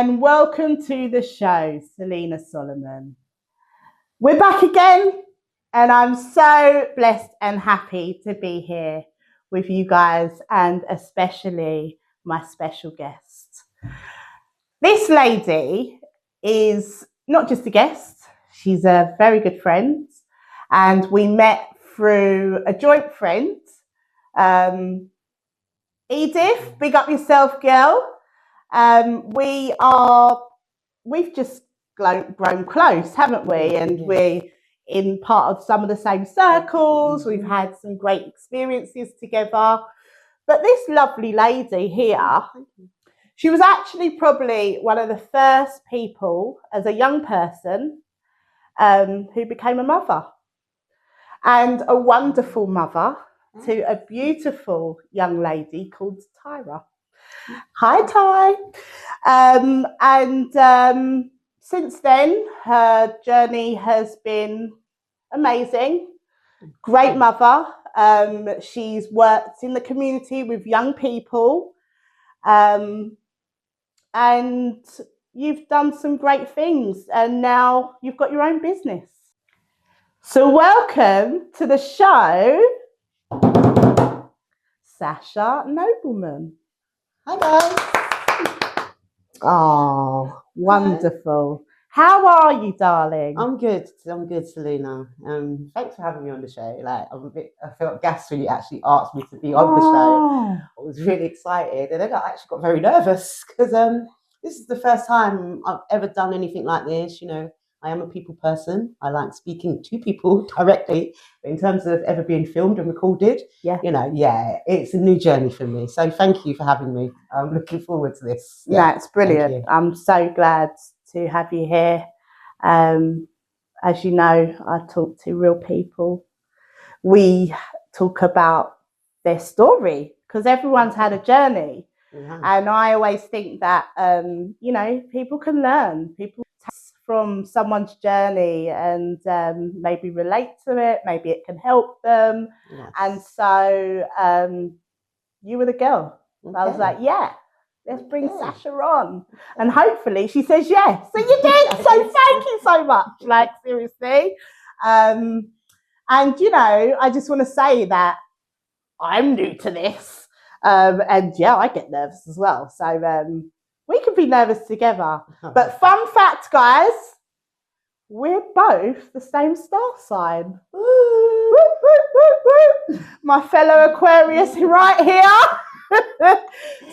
and welcome to the show, Selena Solomon. We're back again, and I'm so blessed and happy to be here with you guys, and especially my special guest. This lady is not just a guest, she's a very good friend, and we met through a joint friend. Edith, big up yourself, girl. We've just grown close, haven't we? And we're in part of some of the same circles. We've had some great experiences together. But this lovely lady here, she was actually probably one of the first people as a young person who became a mother, and a wonderful mother to a beautiful young lady called Tyra. Hi, Ty. Since then, her journey has been amazing. Great mother. She's worked in the community with young people. And you've done some great things. And now you've got your own business. So welcome to the show, Sasha Nobleman. Hi guys. Oh, wonderful. How are you, darling? I'm good, Selena. Thanks for having me on the show. I felt gassed when you actually asked me to be on the show. I was really excited, and then I actually got very nervous because this is the first time I've ever done anything like this. You know, I am a people person. I like speaking to people directly. But in terms of ever being filmed and recorded, it's a new journey for me. So thank you for having me. I'm looking forward to this. Yeah, it's brilliant. I'm so glad to have you here. As you know, I talk to real people. We talk about their story because everyone's had a journey. Mm-hmm. And I always think that, people can learn. People from someone's journey and maybe relate to it, maybe it can help them. Yes. And so you were the girl. Okay. I was like, let's bring Sasha on. And hopefully she says yes. So you did. So thank you so much. Seriously. And, I just want to say that I'm new to this. And I get nervous as well. So we could be nervous together. But fun fact, guys, we're both the same star sign. Woo, woo, woo, woo. My fellow Aquarius right here.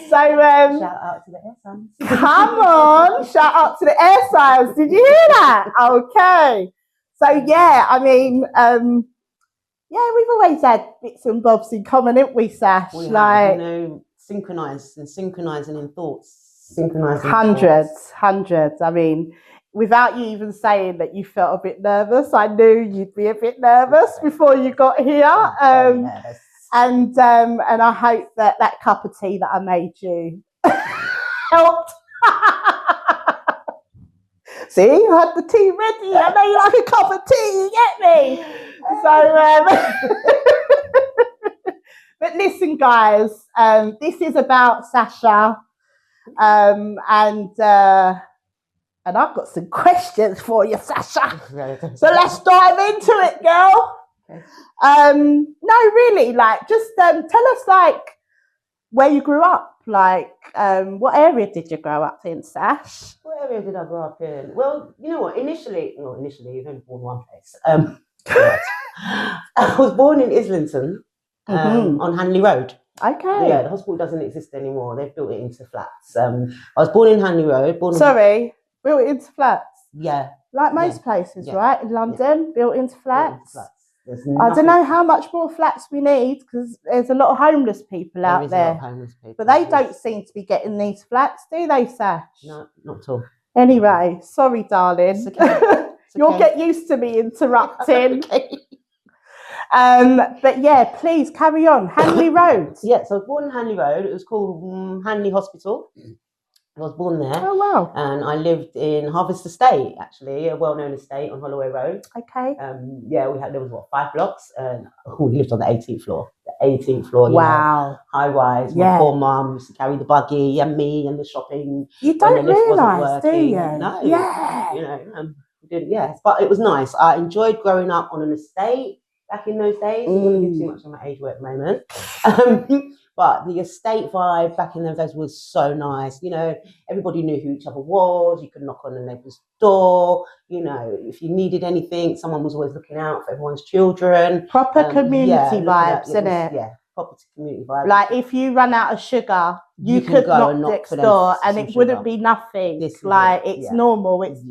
Shout out to the air signs. Come on, shout out to the air signs. Did you hear that? Okay. So we've always had bits and bobs in common, haven't we, Sash? Synchronizing in thoughts. Hundreds. I mean, without you even saying that you felt a bit nervous, I knew you'd be a bit nervous before you got here. And I hope that cup of tea that I made you helped. See, I had the tea ready. I know you like a cup of tea, you get me? So, but listen, guys, this is about Sasha. And I've got some questions for you, Sasha. So let's dive into it, girl. Okay. No, really, just tell us where you grew up. What area did you grow up in, Sash? What area did I grow up in? Well, you know what? Initially, you've only born one place. I was born in Islington, on Hanley Road. Okay. Yeah, the hospital doesn't exist anymore. They've built it into flats. I was born in Hanley Road. Built it into flats? Yeah. Like most places, right? In London, built into flats. I don't know how much more flats we need because there's a lot of homeless people out there. But they don't seem to be getting these flats, do they, Sash? No, not at all. Anyway, sorry, darling. It's okay. You'll get used to me interrupting. Okay. But please carry on. Hanley Road. Yeah, so I was born in Hanley Road. It was called Hanley Hospital. I was born there. Oh, wow. And I lived in Harvest Estate, actually, a well-known estate on Holloway Road. Okay. There was 5 blocks, and we lived on the 18th floor. 18th floor. Wow. High rise. My poor mum used to carry the buggy and me and the shopping. You don't realise, do you? No. Yeah. You know, but it was nice. I enjoyed growing up on an estate back in those days. I wouldn't give too much on my age at the moment. But the estate vibe back in those days was so nice. You know, everybody knew who each other was. You could knock on a neighbour's door. You know, if you needed anything, someone was always looking out for everyone's children. Proper community vibes, isn't it? Yeah, proper community vibes. Like if you run out of sugar, you could knock next door and it wouldn't be nothing. It's normal. It's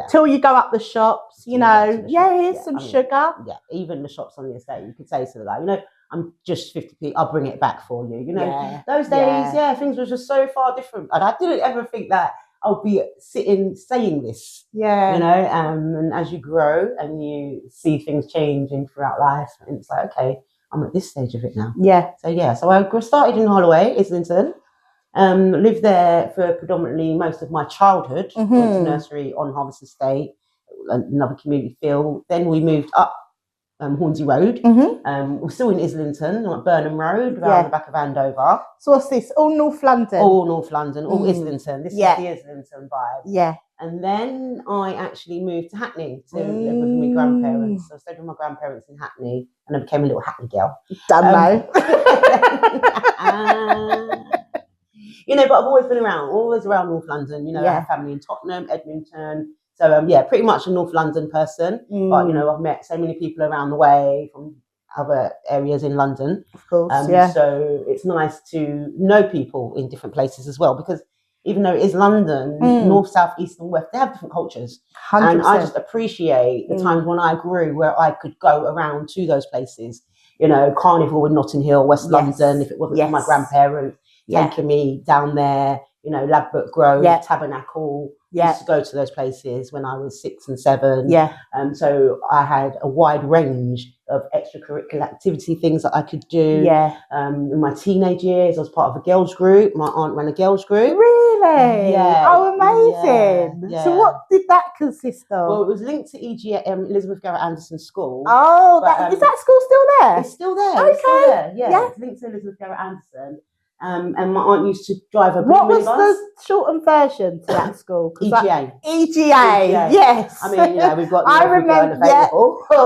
till you go up the shops, you know, here's some sugar. Yeah, even the shops on the estate, you could say to the guy, you know, I'm just 50p, I'll bring it back for you. You know, those days, things were just so far different. And I didn't ever think that I'll be sitting saying this. Yeah. You know, and as you grow and you see things changing throughout life, and it's like, okay, I'm at this stage of it now. Yeah. So I started in Holloway, Islington. Lived there for predominantly most of my childhood. Went to nursery on Harvest Estate, another community feel. Then we moved up Hornsey Road. We're still in Islington, like Burnham Road, around the back of Andover. So what's this? All North London? All North London, all Islington. This is the Islington vibe. Yeah. And then I actually moved to Hackney to live with my grandparents. So I stayed with my grandparents in Hackney and I became a little Hackney girl. You know, but I've always been always around North London. You know, I have family in Tottenham, Edmonton. So, pretty much a North London person. But, you know, I've met so many people around the way from other areas in London. Of course, So it's nice to know people in different places as well, because even though it is London, north, south, east and west, they have different cultures. 100%. And I just appreciate the times when I grew where I could go around to those places. You know, Carnival in Notting Hill, West London, if it wasn't for my grandparents taking me down there, you know, Ladbroke Grove, Tabernacle. Used to go to those places when I was 6 and 7. So I had a wide range of extracurricular activity things that I could do. In my teenage years, I was part of a girls group. My aunt ran a girls group. Really? Yeah. Oh, amazing. Yeah. So what did that consist of? Well, it was linked to Elizabeth Garrett Anderson School. Oh, is that school still there? It's still there. Okay. It's still there. Yeah. It's linked to Elizabeth Garrett Anderson. And my aunt used to drive a What was the shortened version to that school? EGA. EGA, yes. I mean, you know, we've got I remember, available. Okay,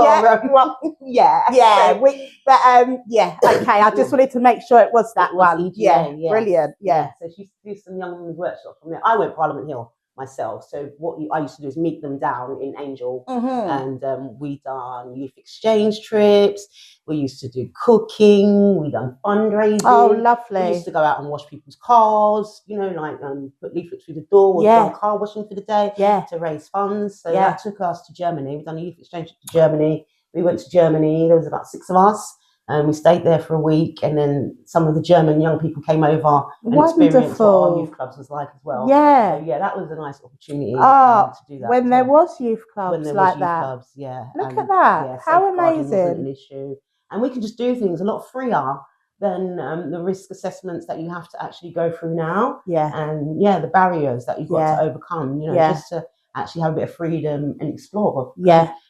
I just wanted to make sure it was that one. EGA, brilliant. Yeah. So she used to do some young women's workshops from there. I went Parliament Hill myself. So what I used to do is meet them down in Angel, and we done youth exchange trips. We used to do cooking. We done fundraising. Oh, lovely. We used to go out and wash people's cars. You know, like put leaflets through the door. Done car washing for the day. To raise funds. So that took us to Germany. We done a youth exchange trip to Germany. We went to Germany. There was about 6 of us. And we stayed there for a week, and then some of the German young people came over and experienced what our youth clubs was like as well. Yeah. So, that was a nice opportunity to do that. When there was youth clubs like that. Clubs, Look at that. How amazing. Wasn't an issue. And we can just do things a lot freer than the risk assessments that you have to actually go through now. And the barriers that you've got to overcome, you know, just to actually have a bit of freedom and explore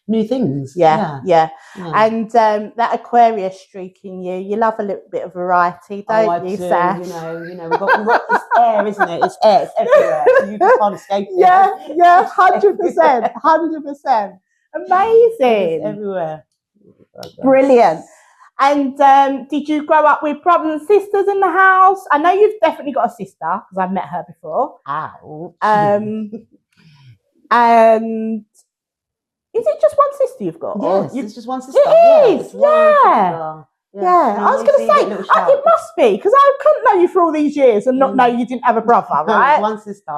new things. And that Aquarius streak in you love a little bit of variety, don't you, Sash? You know, we've got this air, isn't it? It's air, it's everywhere. So you just can't escape it. 100%. Amazing. It's everywhere. Brilliant. And did you grow up with brothers and sisters in the house? I know you've definitely got a sister because I've met her before. And is it just one sister you've got? Yes, it's just one sister. It is, I was going to say, it must be, because I couldn't know you for all these years and not know you didn't have a brother, right? One sister,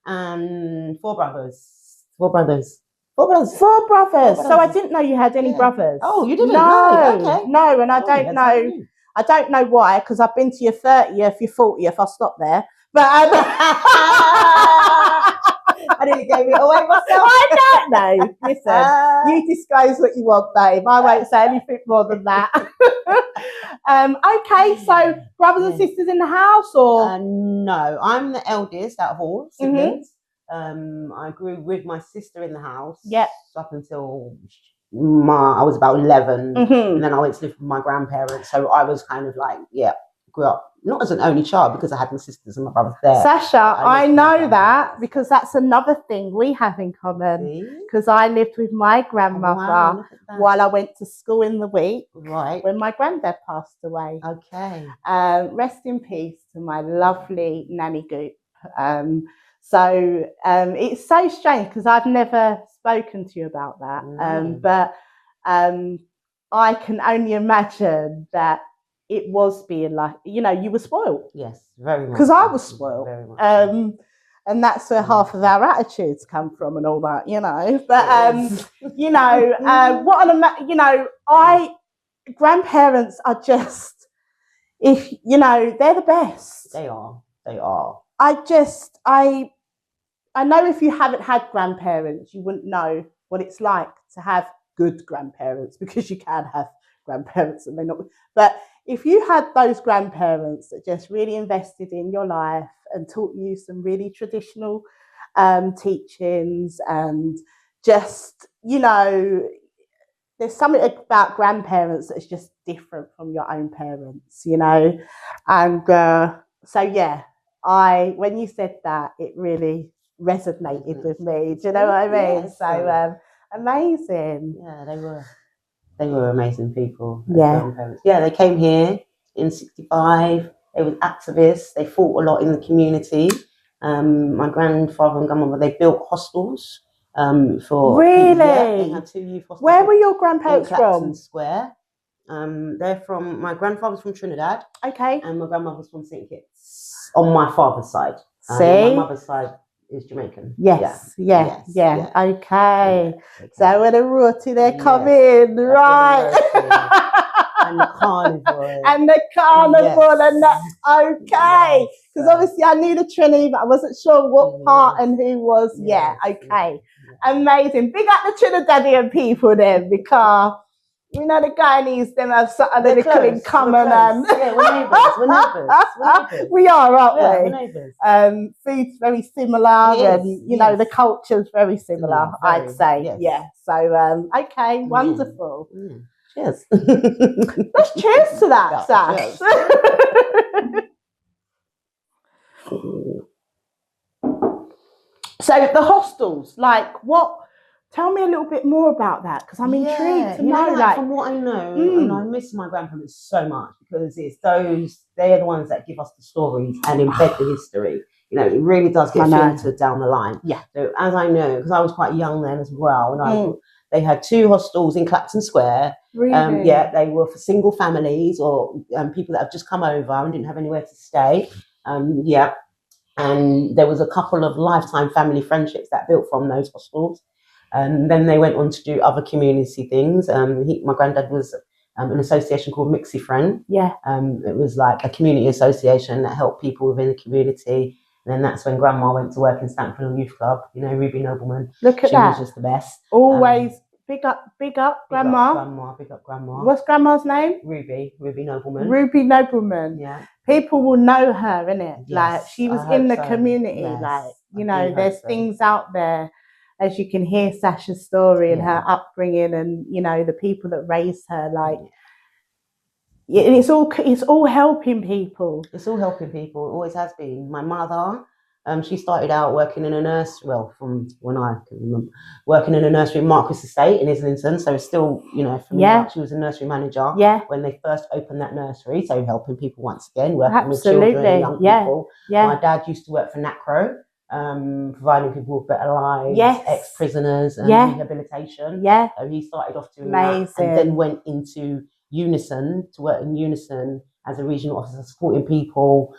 and 4 brothers. So I didn't know you had any brothers. Oh, you didn't? No. Okay. No, and I don't know. I don't know why, because I've been to your 30th, your 40th, I'll stop there. But I nearly gave it away myself. I don't know. Listen, you disclose what you want, babe. I won't say anything more than that. Okay, so brothers and sisters in the house, or? No, I'm the eldest out of all siblings. I grew with my sister in the house up until I was about 11, Mm-hmm. and then I went to live with my grandparents. So I was kind of like, grew up not as an only child because I had my sisters and my brothers there. Sasha, I know that because that's another thing we have in common. Because I lived with my grandmother while I went to school in the week. Right. When my granddad passed away. Okay. Rest in peace to my lovely nanny goop. So it's so strange because I've never spoken to you about that. But I can only imagine that it was being like, you know, you were spoiled. Yes, very much. Because I was spoiled. Very much. And that's where half of our attitudes come from and all that, you know. But, you know, grandparents are just, if, you know, they're the best. They are. They are. I know if you haven't had grandparents, you wouldn't know what it's like to have good grandparents, because you can have grandparents and they're not. But if you had those grandparents that just really invested in your life and taught you some really traditional teachings, and just, you know, there's something about grandparents that's just different from your own parents, you know. And so, yeah, when you said that, it really resonated with me. Do you know what I mean? Yes. So amazing. Yeah, they were amazing people. Yeah. Yeah, they came here in 65. They were activists. They fought a lot in the community. My grandfather and grandmother, they built hostels for really? People. Yeah, they had 2 youth hostels. Where were your grandparents from? Square. They're from, my grandfather's from Trinidad. Okay. And my grandmother's from St. Kitts on my father's side. See? My mother's side is Jamaican. Yes. Okay. So when the roti they come in, right? And the carnival. And the okay. Because obviously I knew the Trini, but I wasn't sure what part and who was. Okay. Amazing. Big up the Trinidadian people then, because you know the Guyanese, them have something that they couldn't come and yeah, we're neighbours. We are, aren't we? We're neighbours. Food's very similar, you know the culture's very similar. I'd say, So okay, wonderful. Cheers. Let's cheers to that, Sash. So the hostels, like what? Tell me a little bit more about that, because I'm intrigued to know. Like, from what I know, and I miss my grandparents so much, because they're the ones that give us the stories and embed the history. You know, it really does get filtered down the line. Yeah. So as I know, because I was quite young then as well, and they had 2 hostels in Clapton Square. Really? They were for single families or people that have just come over and didn't have anywhere to stay. And there was a couple of lifetime family friendships that built from those hostels. And then they went on to do other community things. My granddad was an association called Mixie Friend. Yeah. It was like a community association that helped people within the community. And then that's when Grandma went to work in Stanford Youth Club. You know, Ruby Nobleman. Look at that. She was just the best. Always big up, Grandma. Big up Grandma. What's Grandma's name? Ruby Nobleman. Ruby Nobleman. Yeah. People will know her, innit? Yes, like she was in the community. Yes, like, you know, there's things out there. As you can hear Sasha's story and her upbringing, and you know the people that raised her, like it's all helping people. It's all helping people. It always has been. My mother, she started out working in a nursery. Well, from when I can remember, working in a nursery in Marquis Estate in Islington. So it's still, you know, she was a nursery manager. Yeah. When they first opened that nursery, so helping people once again, working with children and young people. Yeah. My dad used to work for NACRO. Providing people with better lives, ex-prisoners and rehabilitation. Yeah. So he started off doing that and then went into Unison to work in Unison as a regional officer, supporting people.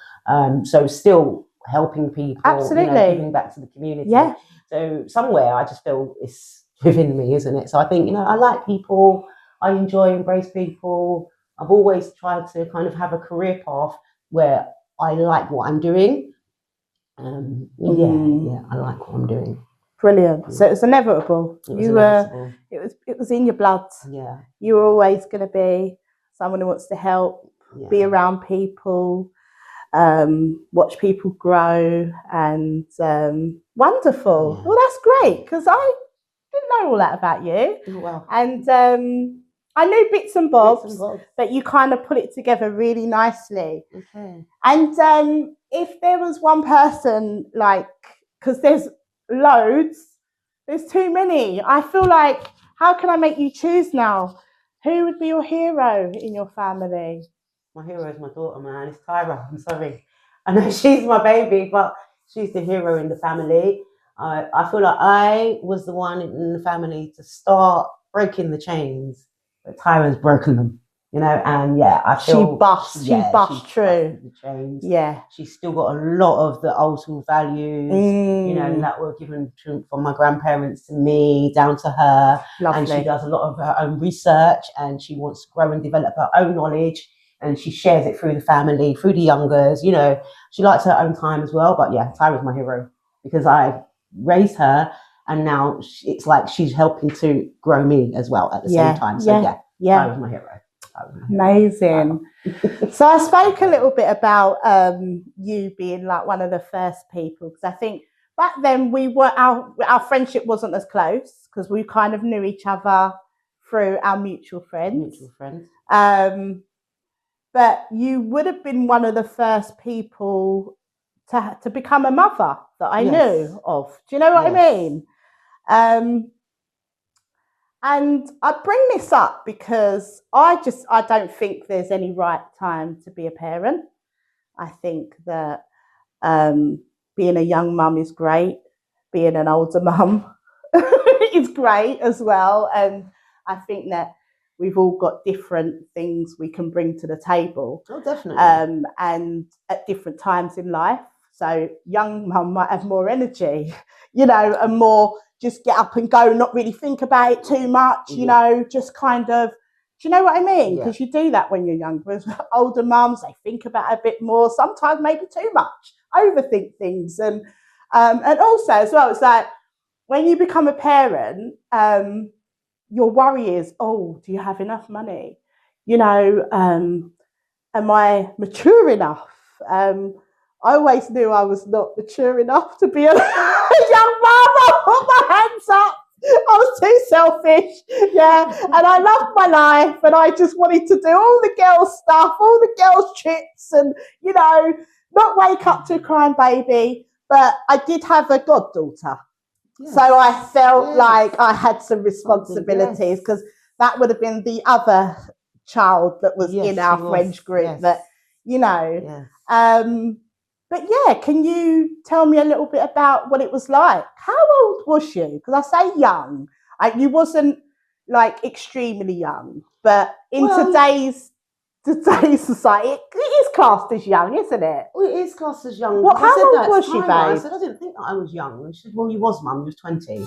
So still helping people, absolutely, you know, giving back to the community. Yeah. So somewhere I just feel it's within me, isn't it? So I think, you know, I like people, I enjoy, embrace people. I've always tried to kind of have a career path where I like what I'm doing. I like what I'm doing. Brilliant. Yeah. So it was inevitable. It was in your blood. Yeah. You were always going to be someone who wants to help, be around people, watch people grow, and wonderful. Yeah. Well, that's great, because didn't know all that about you. Oh, wow. And I knew bits and bobs, bobs. but you kind of put it together really nicely. Okay. And if there was one person, like, because there's loads, there's too many. I feel like, how can I make you choose now? Who would be your hero in your family? My hero is my daughter, man. It's Tyra. I'm sorry. I know she's my baby, but she's the hero in the family. I feel like I was the one in the family to start breaking the chains, but Tyra's broken them, you know. And yeah, I feel she bust through the chains. Yeah, she's still got a lot of the old school values, you know, that were given from my grandparents to me down to her. Lovely. And she does a lot of her own research, and she wants to grow and develop her own knowledge. And she shares it through the family, through the youngers. You know, she likes her own time as well. But yeah, Tyra's my hero because I raised her, and now it's like she's helping to grow me as well at the same time. So yeah, Tyra's my hero. Amazing. So I spoke a little bit about you being like one of the first people, because I think back then our friendship wasn't as close because we kind of knew each other through our mutual friends. But you would have been one of the first people to become a mother that I knew of. Do you know what I mean? And I bring this up because I don't think there's any right time to be a parent. I think that being a young mum is great. Being an older mum is great as well. And I think that we've all got different things we can bring to the table. Oh, definitely. And at different times in life. So young mum might have more energy, you know, and more just get up and go, not really think about it too much, you know, just kind of, do you know what I mean? Because you do that when you're younger. As older mums, they think about it a bit more, sometimes maybe too much, overthink things. And also as well, it's like when you become a parent, your worry is, oh, do you have enough money? You know, am I mature enough? I always knew I was not mature enough to be a young mum. I put my hands up. I was too selfish. Yeah. And I loved my life, and I just wanted to do all the girls' stuff, all the girls' trips, and, you know, not wake up to a crying baby. But I did have a goddaughter. Yes. So I felt like I had some responsibilities, because that would have been the other child that was in our friends group that, you know. But yeah, can you tell me a little bit about what it was like? How old was you? Because I say young. You wasn't like extremely young, but in today's society, it is classed as young, isn't it? Well, it is classed as young. How old was you, babe? I said, I didn't think that I was young. She said, well, you was, mum. You was 20.